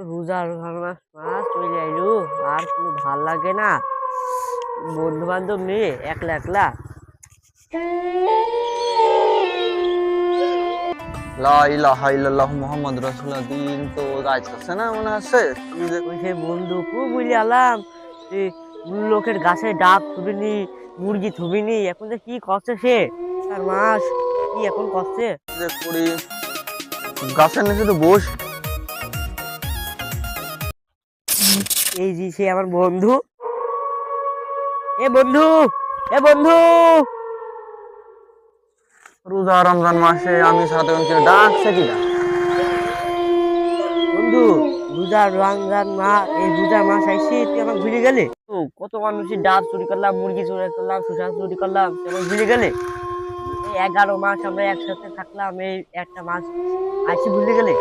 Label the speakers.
Speaker 1: রোজা রোজার মাস চলে আইলো, আর কোনো ভাল লাগে না। বন্ধু বান্ধব নেই, একলা একলা।
Speaker 2: লা ইলাহা ইল্লাল্লাহু মুহাম্মাদুর রাসূলুল্লাহ দিন তো যাইতেছে না মনে হচ্ছে।
Speaker 1: ওই সে বন্ধু খুব বুঝলি আলাম, সে লোকের গাছে ডাব থুবিনি, মুরগি থুবিনি, এখন যে কি করছে সে, তার মাস কি এখন করছে।
Speaker 2: যে করি গাছের নিচে তো বস।
Speaker 1: এই যে সে আমার বন্ধু। এ বন্ধু, এ বন্ধু।
Speaker 2: রোজা রমজান মাসে আমি সাথে কেউ ডাকছে কিনা।
Speaker 1: বন্ধু, রমজান মাস, এই রোজার মাস আইসি তুই আমাকে ভুলে গেলে? তো কত মানুষের ডাব চুরি করলাম, মুরগি চুরি করলাম, শসা চুরি করলাম, তুই আমাকে ভুলে গেলে? এই 11 মাস আমরা একসাথে থাকলাম, এই একটা মাস আইসি ভুলে গেলে?